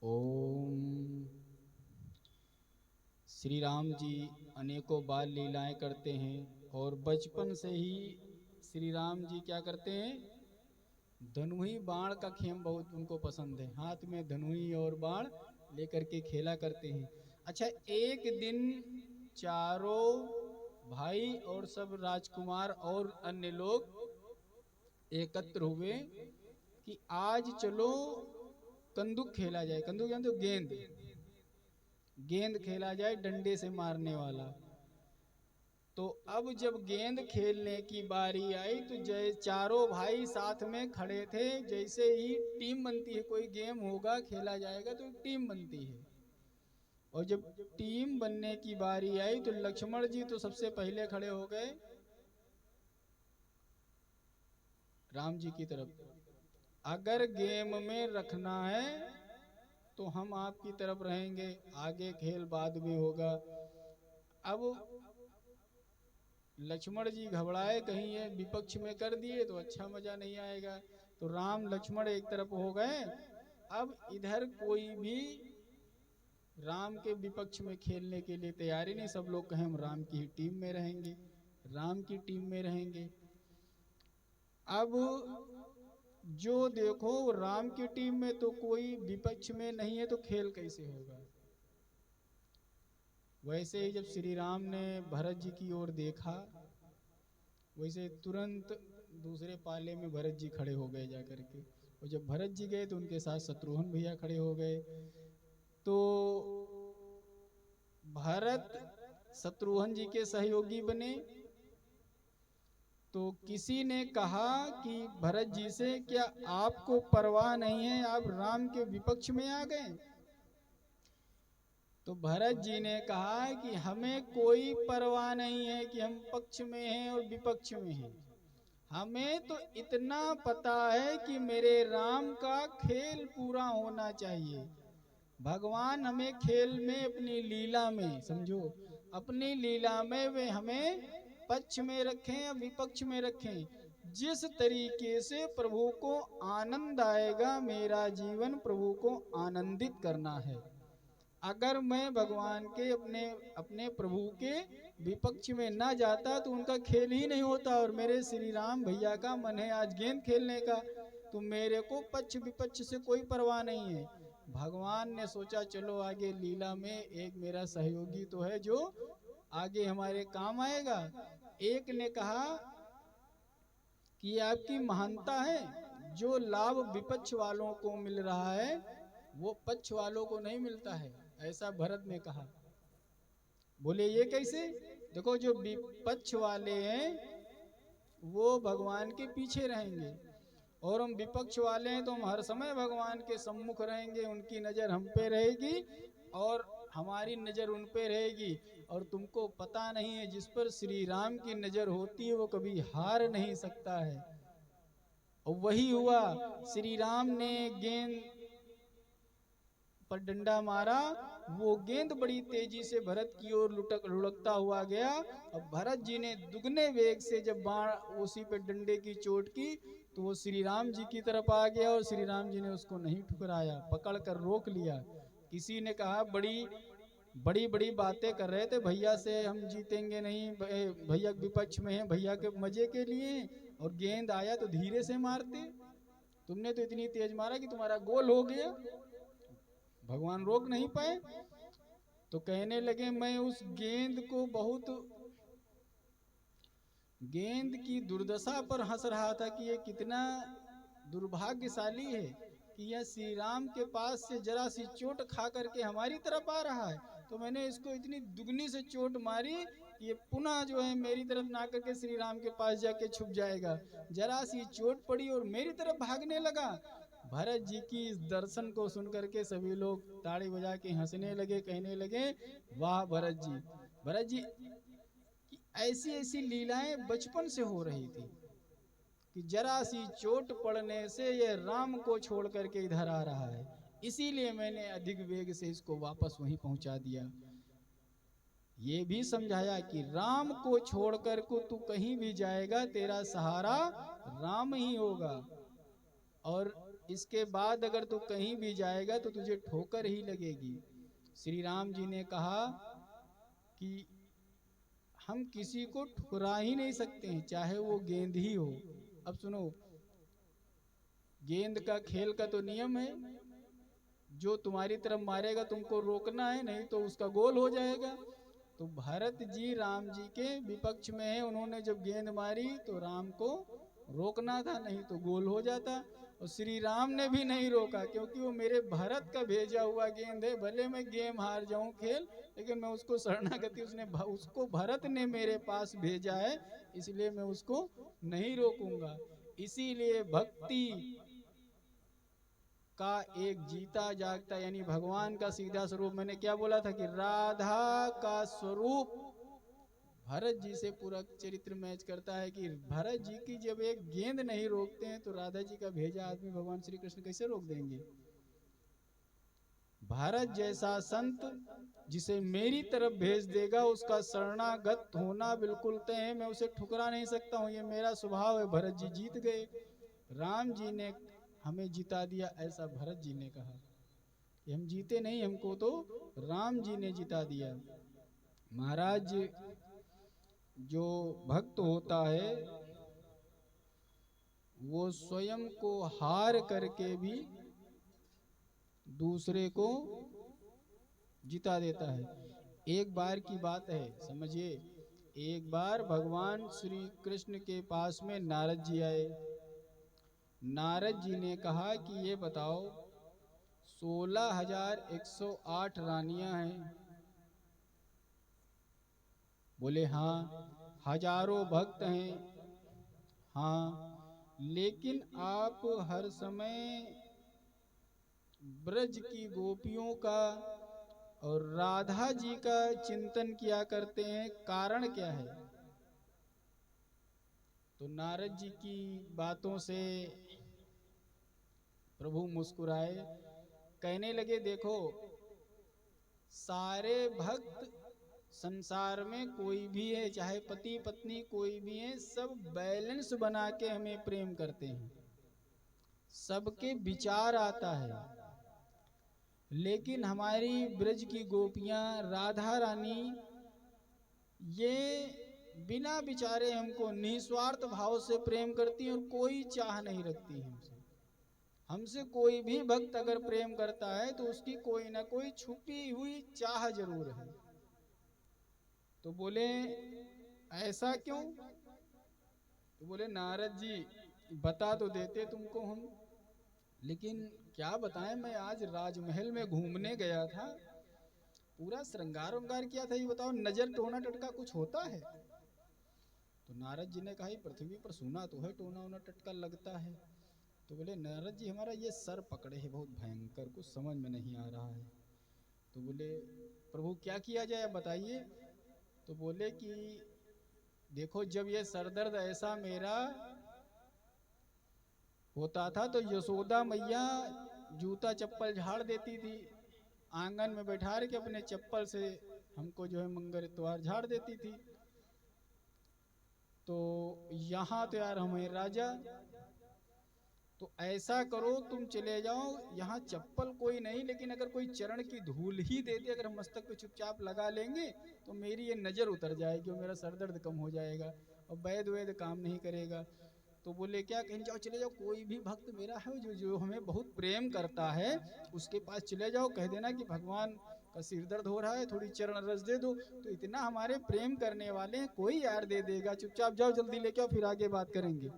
ओम। श्री राम जी अनेकों बाल लीलाएं करते हैं और बचपन से ही श्री राम जी क्या करते हैं, धनुही बाण का खेम बहुत उनको पसंद है। हाथ में धनुही और बाण लेकर के खेला करते हैं। अच्छा, एक दिन चारों भाई और सब राजकुमार और अन्य लोग एकत्र हुए कि आज चलो कंदुक खेला जाए। कंदुक जानते हो? गेंद। गेंद खेला जाए, डंडे से मारने वाला। तो अब जब गेंद खेलने की बारी आई तो जय चारों भाई साथ में खड़े थे। जैसे ही टीम बनती है, कोई गेम होगा खेला जाएगा तो टीम बनती है। और जब टीम बनने की बारी आई तो लक्ष्मण जी तो सबसे पहले खड़े हो गए राम जी की तरफ। अगर गेम में रखना है तो हम आपकी तरफ रहेंगे, आगे खेल बाद में होगा। अब लक्ष्मण जी घबराए, कहीं ये विपक्ष में कर दिए तो अच्छा मजा नहीं आएगा। तो राम लक्ष्मण एक तरफ हो गए। अब इधर कोई भी राम के विपक्ष में खेलने के लिए तैयारी नहीं। सब लोग कहें हम राम की ही टीम में रहेंगे, राम की टीम में रहेंगे। अब जो देखो राम की टीम में तो कोई विपक्ष में नहीं है, तो खेल कैसे होगा। वैसे ही जब श्री राम ने भरत जी की ओर देखा, वैसे तुरंत दूसरे पाले में भरत जी खड़े हो गए जाकर के। और जब भरत जी गए तो उनके साथ शत्रुघ्न भैया खड़े हो गए। तो भरत शत्रुघ्न जी के सहयोगी बने। तो किसी ने कहा कि भरत जी से, क्या आपको परवाह नहीं है, आप राम के विपक्ष में आ गए। तो भरत जी ने कहा कि हमें कोई परवाह नहीं है कि हम पक्ष में हैं और विपक्ष में हैं। हमें तो इतना पता है कि मेरे राम का खेल पूरा होना चाहिए। भगवान हमें खेल में, अपनी लीला में, समझो, अपनी लीला में वे हमें पक्ष में रखें या विपक्ष में रखें। जिस तरीके से प्रभु को आनंद आएगा, मेरा जीवन प्रभु को आनंदित करना है। अगर मैं भगवान के अपने अपने प्रभु के विपक्ष में ना जाता तो उनका खेल ही नहीं होता। और मेरे श्री राम भैया का मन है आज गेंद खेलने का, तो मेरे को पक्ष विपक्ष से कोई परवाह नहीं है। भगवान ने सोचा चलो आगे लीला में एक मेरा सहयोगी तो है जो आगे हमारे काम आएगा। एक ने कहा कि आपकी महानता है, जो लाभ विपक्ष वालों को मिल रहा है वो पक्ष वालों को नहीं मिलता है, ऐसा भरत ने कहा। बोले ये कैसे? देखो जो विपक्ष वाले हैं वो भगवान के पीछे रहेंगे और हम विपक्ष वाले हैं तो हम हर समय भगवान के सम्मुख रहेंगे, उनकी नजर हम पे रहेगी और हमारी नजर उन पे रहेगी। और तुमको पता नहीं है, जिस पर श्री राम की नजर होती है वो कभी हार नहीं सकता है। और वही हुआ, श्री राम ने गेंद पर डंडा मारा, वो गेंद बड़ी तेजी से भरत की ओर लुढ़कता हुआ गया। अब भरत जी ने दुगने वेग से जब बाण उसी पे डंडे की चोट की तो वो श्री राम जी की तरफ आ गया और श्री राम जी ने उसको नहीं ठुकराया, पकड़ कर रोक लिया। किसी ने कहा बड़ी बड़ी बड़ी बातें कर रहे थे, भैया से हम जीतेंगे नहीं, भैया विपक्ष में है, भैया के मजे के लिए, और गेंद आया तो धीरे से मारते, तुमने तो इतनी तेज मारा कि तुम्हारा गोल हो गया, भगवान रोक नहीं पाए। तो कहने लगे मैं उस गेंद को बहुत, गेंद की दुर्दशा पर हंस रहा था कि ये कितना दुर्भाग्यशाली है कि यह श्री राम के पास से जरा सी चोट खा करके हमारी तरफ आ रहा है। तो मैंने इसको इतनी दुगनी से चोट मारी कि ये पुनः जो है मेरी तरफ ना करके श्री राम के पास जाके छुप जाएगा। जरा सी चोट पड़ी और मेरी तरफ भागने लगा। भरत जी की इस दर्शन को सुनकर के सभी लोग ताड़ी बजा के हंसने लगे, कहने लगे वाह भरत जी, भरत जी की ऐसी ऐसी लीलाएं बचपन से हो रही थी कि जरा सी चोट पड़ने से ये राम को छोड़ करके इधर आ रहा है, इसीलिए मैंने अधिक वेग से इसको वापस वहीं पहुंचा दिया। ये भी समझाया कि राम को छोड़कर को तू कहीं भी जाएगा तेरा सहारा राम ही होगा। और इसके बाद अगर तू कहीं भी जाएगा तो तुझे ठोकर ही लगेगी। श्री राम जी ने कहा कि हम किसी को ठुकरा ही नहीं सकते हैं, चाहे वो गेंद ही हो। अब सुनो, गेंद का खेल का तो नियम है, जो तुम्हारी तरफ मारेगा तुमको रोकना है, नहीं तो उसका गोल हो जाएगा। तो भरत जी राम जी के विपक्ष में है, उन्होंने जब गेंद मारी तो राम को रोकना था, नहीं तो गोल हो जाता। और श्री राम ने भी नहीं रोका, क्योंकि वो मेरे भरत का भेजा हुआ गेंद है, भले मैं गेम हार जाऊं खेल, लेकिन मैं उसको शरणागति, उसको भरत ने मेरे पास भेजा है, इसलिए मैं उसको नहीं रोकूंगा। इसीलिए भक्ति का एक जीता जागता यानी भगवान का सीधा स्वरूप, मैंने क्या बोला था कि राधा का स्वरूप भरत जी से पूरा चरित्र मैच करता है कि भरत जी की जब एक गेंद नहीं रोकते हैं तो राधा जी का भेजा आदमी भगवान श्री कृष्ण कैसे रोक देंगे। भारत जैसा संत जिसे मेरी तरफ भेज देगा उसका शरणागत होना बिल्कुल तय है, मैं उसे ठुकरा नहीं सकता हूं, ये मेरा स्वभाव है। भरत जी जीत गए, राम जी ने हमें जिता दिया, ऐसा भरत जी ने कहा कि हम जीते नहीं, हमको तो राम जी ने जिता दिया। महाराज, जो भक्त होता है वो स्वयं को हार करके भी दूसरे को जिता देता है। एक बार की बात है, समझिए, एक बार भगवान श्री कृष्ण के पास में नारद जी आए। नारद जी ने कहा कि ये बताओ 16,108 रानियां हैं। बोले हाँ। हजारों भक्त हैं, हाँ, लेकिन आप हर समय ब्रज की गोपियों का और राधा जी का चिंतन किया करते हैं, कारण क्या है। तो नारद जी की बातों से प्रभु मुस्कुराए, कहने लगे देखो, सारे भक्त संसार में कोई भी है, चाहे पति पत्नी कोई भी है, सब बैलेंस बना के हमें प्रेम करते हैं, सबके विचार आता है। लेकिन हमारी ब्रज की गोपियां राधा रानी ये बिना विचारे हमको निस्वार्थ भाव से प्रेम करती हैं और कोई चाह नहीं रखती है हमसे। हमसे कोई भी भक्त अगर प्रेम करता है तो उसकी कोई ना कोई छुपी हुई चाह जरूर है। तो बोले ऐसा क्यों। तो बोले नारद जी बता तो देते तुमको हम, लेकिन क्या बताएं, मैं आज राजमहल में घूमने गया था, पूरा श्रृंगार उंगार किया था, ये बताओ नजर टोना टटका कुछ होता है। तो नारद जी ने कहा पृथ्वी पर सुना तो है टोना ओना टटका लगता है। तो बोले नारद जी हमारा ये सर पकड़े है बहुत भयंकर, कुछ समझ में नहीं आ रहा है। तो बोले प्रभु क्या किया जाए बताइए। तो बोले कि देखो, जब ये सरदर्द ऐसा मेरा होता था तो यशोदा मैया जूता चप्पल झाड़ देती थी, आंगन में बैठा के अपने चप्पल से हमको जो है मंगल इतवार झाड़ देती थी। तो यहाँ तो यार हमें राजा, तो ऐसा करो तुम चले जाओ, यहाँ चप्पल कोई नहीं, लेकिन अगर कोई चरण की धूल ही दे दे, अगर हम मस्तक पे चुपचाप लगा लेंगे तो मेरी ये नजर उतर जाएगी और मेरा सर दर्द कम हो जाएगा और वैद वैद काम नहीं करेगा। तो बोले क्या, कहीं जाओ, चले जाओ, कोई भी भक्त मेरा है जो जो हमें बहुत प्रेम करता है उसके पास चले जाओ, कह देना कि भगवान का सिर दर्द हो रहा है, थोड़ी चरण रस दे दो। तो इतना हमारे प्रेम करने वाले हैं, कोई यार दे देगा, चुपचाप जाओ, जल्दी लेके आओ, फिर आगे बात करेंगे।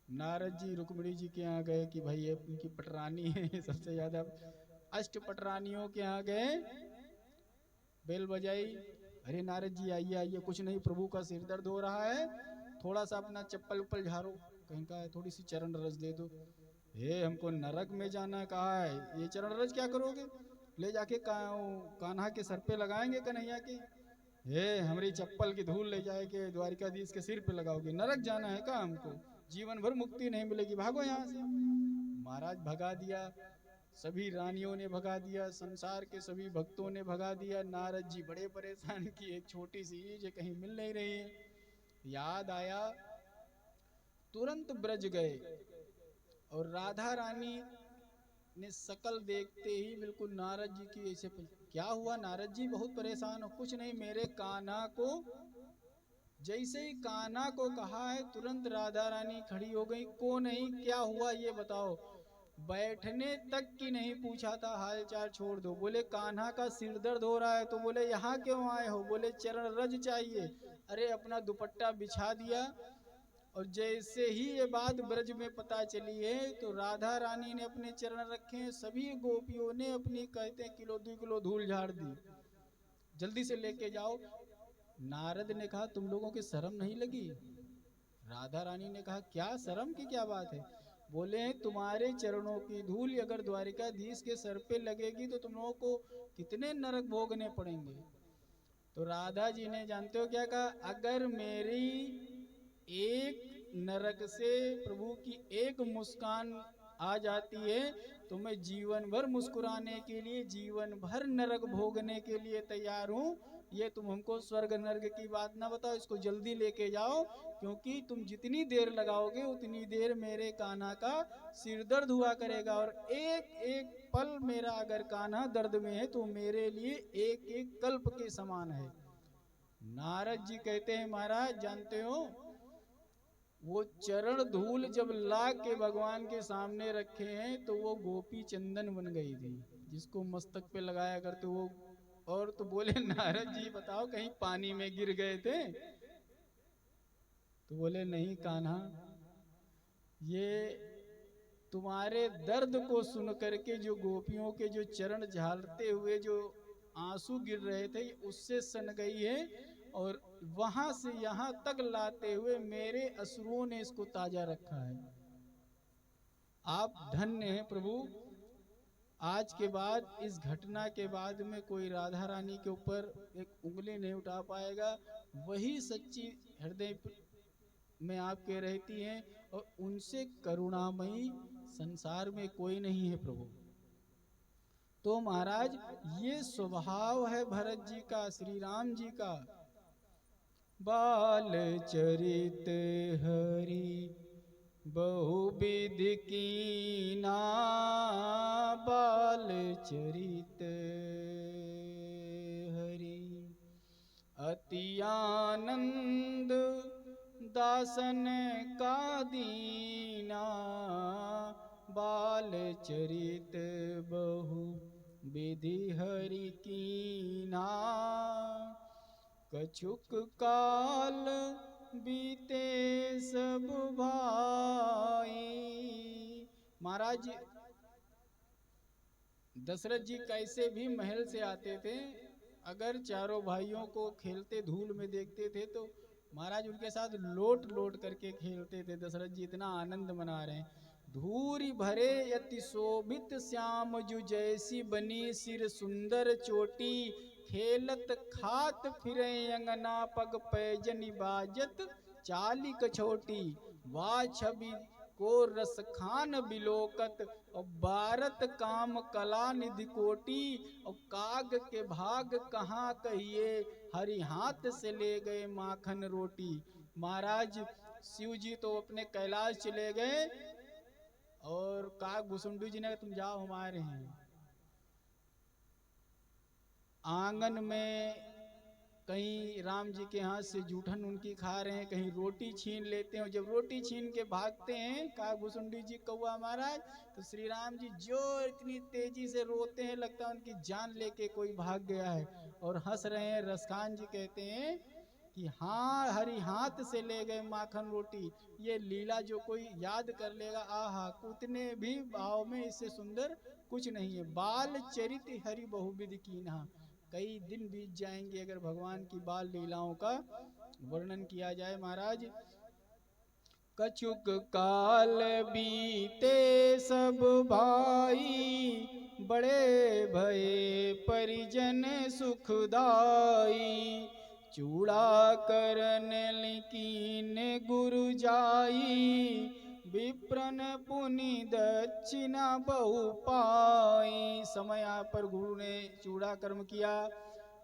नारद जी रुक्मिणी जी के यहाँ गए कि भाई ये उनकी पटरानी है सबसे ज्यादा, अष्ट पटरानियों के यहाँ गए, बेल बजाई, अरे नारद जी आइए आइए, कुछ नहीं प्रभु का सिर दर्द हो रहा है, थोड़ा सा अपना चप्पल उप्पल झाड़ो, कहीं का थोड़ी सी चरण रस दे दो। हे हमको नरक में जाना कहा है, ये चरण रस क्या करोगे, ले जाके कान्हा के सर पे लगाएंगे कन्हैया के, हे हमारी चप्पल की धूल ले जाके द्वारिकाधीश के सिर पे लगाओगे, नरक जाना है का हमको, जीवन भर मुक्ति नहीं मिलेगी, भागो यहाँ से। महाराज भगा दिया, सभी रानियों ने भगा दिया, संसार के सभी भक्तों ने भगा दिया। नारद जी बड़े परेशान कि एक छोटी सी चीज कहीं मिल नहीं रही है। याद आया, तुरंत ब्रज गए और राधा रानी ने शकल देखते ही बिल्कुल नारद जी की ऐसे क्या हुआ नारद जी, बहुत परेशान हो? कुछ नहीं, मेरे कान्हा को, जैसे ही कान्हा को कहा है तुरंत राधा रानी खड़ी हो गई। को नहीं, क्या हुआ ये बताओ? बैठने तक की नहीं पूछा था, हाल चाल छोड़ दो। बोले कान्हा का सिर दर्द हो रहा है, तो बोले यहाँ क्यों आए हो? बोले चरण रज चाहिए। अरे अपना दुपट्टा बिछा दिया। और जैसे ही ये बात ब्रज में पता चली है तो राधा रानी ने अपने चरण रखे, सभी गोपियों ने अपनी कहते किलो 2 किलो धूल झाड़ दी, जल्दी से लेके जाओ। नारद ने कहा तुम लोगों की शर्म नहीं लगी? राधा रानी ने कहा क्या शर्म की क्या बात है? बोले तुम्हारे चरणों की धूल अगर द्वारिकाधीश के सर पे लगेगी तो तुम लोगों को कितने नरक भोगने पड़ेंगे। तो राधा जी ने जानते हो क्या कहा? अगर मेरी एक नरक से प्रभु की एक मुस्कान आ जाती है तो मैं जीवन भर मुस्कुराने के लिए, जीवन भर नरक भोगने के लिए तैयार हूँ। ये तुम हमको स्वर्ग नरक की बात ना बताओ, इसको जल्दी लेके जाओ, क्योंकि तुम जितनी देर लगाओगे उतनी देर मेरे कान्हा का सिर दर्द हुआ करेगा। और एक एक पल मेरा अगर कान्हा दर्द में है तो मेरे लिए एक एक कल्प के समान है। नारद जी कहते हैं महाराज जानते हो, वो चरण धूल जब ला के भगवान के सामने रखे हैं तो वो गोपी चंदन बन गई थी, जिसको मस्तक पे लगाया करते वो। और तो बोले नारद जी बताओ कहीं पानी में गिर गए थे? तो बोले नहीं कान्हा, ये तुम्हारे दर्द को सुन करके जो गोपियों के जो चरण झालते हुए जो आंसू गिर रहे थे उससे सन गई है, और वहां से यहां तक लाते हुए मेरे असुरों ने इसको ताजा रखा है। आप धन्य हैं प्रभु। आज के बाद, इस घटना के बाद में कोई राधा रानी के ऊपर एक उंगली नहीं उठा पाएगा। वही सच्ची हृदय में आपके रहती हैं, और उनसे करुणामयी संसार में कोई नहीं है प्रभु। तो महाराज ये स्वभाव है भरत जी का, श्री राम जी का। बाल चरित हरि बहुविध कीना, बाल चरित हरि अति आनंद दासन का दीना, बाल चरित बहु विधि हरि कीना, कछुक काल बीते सब भाई। महाराज दशरथ जी कैसे भी महल से आते थे, अगर चारों भाइयों को खेलते धूल में देखते थे तो महाराज उनके साथ लोट लोट करके खेलते थे। दशरथ जी इतना आनंद मना रहे हैं। धूरी भरे यति शोभित श्याम जु जैसी बनी सिर सुंदर चोटी, खेलत खात फिरे अंगना पग पैजनी बाजत चाली कछोटी, वाह छवि को रस खान बिलोकत और भारत काम कला निधि कोटी, और काग के भाग कहाँ कहिए हरि हाथ से ले गए माखन रोटी। महाराज शिव जी तो अपने कैलाश चले गए, और काग भुसुंडी जी ने तुम जाओ हमारे हैं। आंगन में कहीं राम जी के हाथ से जूठन उनकी खा रहे हैं, कहीं रोटी छीन लेते हैं। जब रोटी छीन के भागते हैं काग भुसुंडी जी कौआ महाराज, तो श्री राम जी जो इतनी तेजी से रोते हैं लगता है उनकी जान लेके कोई भाग गया है, और हंस रहे हैं। रसखान जी कहते हैं कि हाँ हरि हाथ से ले गए माखन रोटी। ये लीला जो कोई याद कर लेगा, आहा उतने भी भाव में इससे सुंदर कुछ नहीं है। बाल चरित हरि बहुविध कीन्हा, कई दिन बीत जाएंगे अगर भगवान की बाल लीलाओं का वर्णन किया जाए। महाराज कछुक काल बीते सब भाई, बड़े भये परिजन सुखदाई, चूड़ा करन लिकीन गुरु जाई, विप्रन पुनि दक्षिणा बहु पाई। समय पर गुरु ने चूड़ा कर्म किया,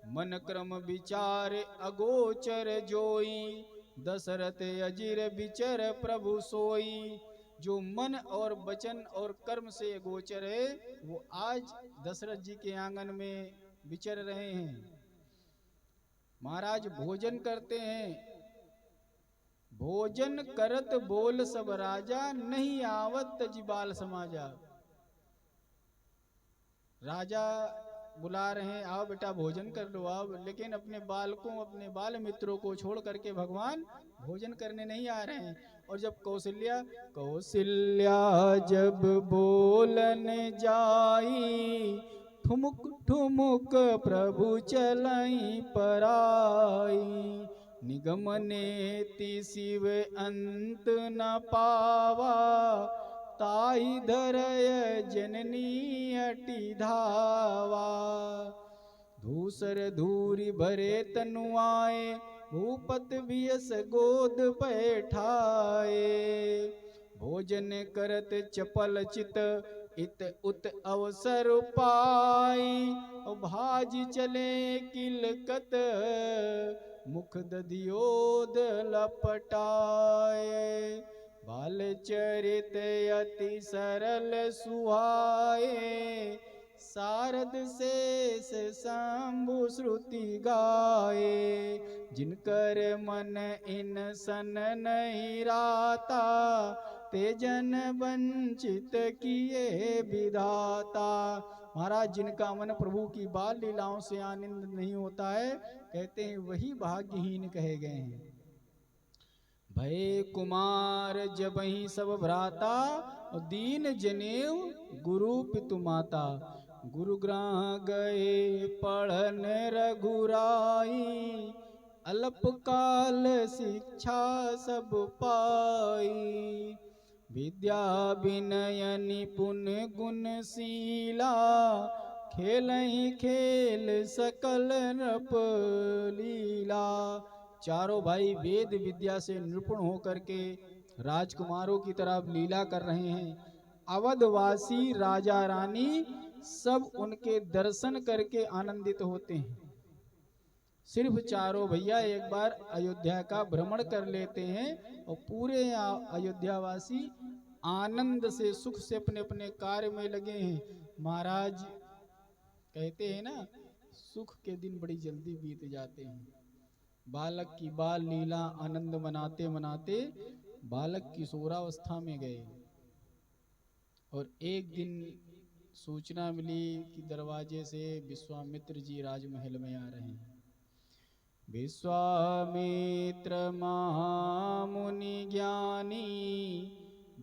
मन क्रम विचार अगोचर जोई, दशरथ अजिर विचर प्रभु सोई, जो मन और वचन और कर्म से गोचर है, वो आज दशरथ जी के आंगन में विचर रहे हैं। महाराज भोजन करते हैं, भोजन करत बोल सब राजा, नहीं आवत तजी बाल समाजा। राजा बुला रहे हैं, आओ बेटा भोजन कर लो आओ, लेकिन अपने बालकों अपने बाल मित्रों को छोड़ करके भगवान भोजन करने नहीं आ रहे हैं। और जब कौशल्या जब बोलन जाई, ठुमुक ठुमुक प्रभु चलाई पराई, निगम नेति शिव अंत न पावा, ताई धरय जननी अटी धावा। धूसर धूरी भरे तनुआए, भूपत बियस गोद बैठाए, भोजन करत चपल चित इत उत अवसर पाई, भाजी चले किलकत मुख दधियोद लपटाए, बाल चरित अति सरल सुहाए, सारद शेष शंभु श्रुति गाए, जिनकर मन इन सन नहीं राता, तेजन वंचित किए विधाता। महाराज जिनका मन प्रभु की बाल लीलाओं से आनंद नहीं होता है, कहते हैं वही भाग्यहीन कहे गए हैं। भय कुमार जबहि सब भ्राता, दीन जनेऊ गुरु पितु माता, गुरु ग्रह गए पढ़न रघुराई, अल्प काल शिक्षा सब पाई, विद्या विनय निपुण गुणशीला, खेलहि खेल सकल नृप लीला। चारों भाई वेद विद्या से निपुण होकर के राजकुमारों की तरफ लीला कर रहे हैं। अवधवासी राजा रानी सब उनके दर्शन करके आनंदित होते हैं। सिर्फ चारों भैया एक बार अयोध्या का भ्रमण कर लेते हैं और पूरे अयोध्यावासी आनंद से सुख से अपने अपने कार्य में लगे हैं। महाराज कहते हैं ना, सुख के दिन बड़ी जल्दी बीत जाते हैं। बालक की बाल लीला आनंद मनाते मनाते बालक किशोरावस्था में गए और एक दिन सूचना मिली कि दरवाजे से विश्वामित्र जी राजमहल में आ रहे हैं। विश्वामित्र महामुनि ज्ञानी,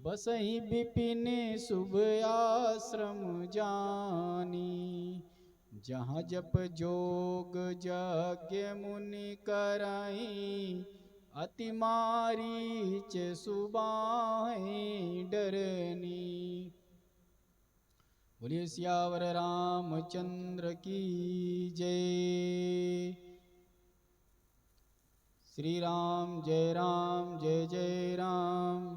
बसहि विपिन शुभ आश्रम जानी, जहाँ जप जोग यज्ञ मुनि कराई, अति मारीच सुबाहि डरनी। बोलिए सियावर रामचंद्र की जय। श्री राम जय जय राम।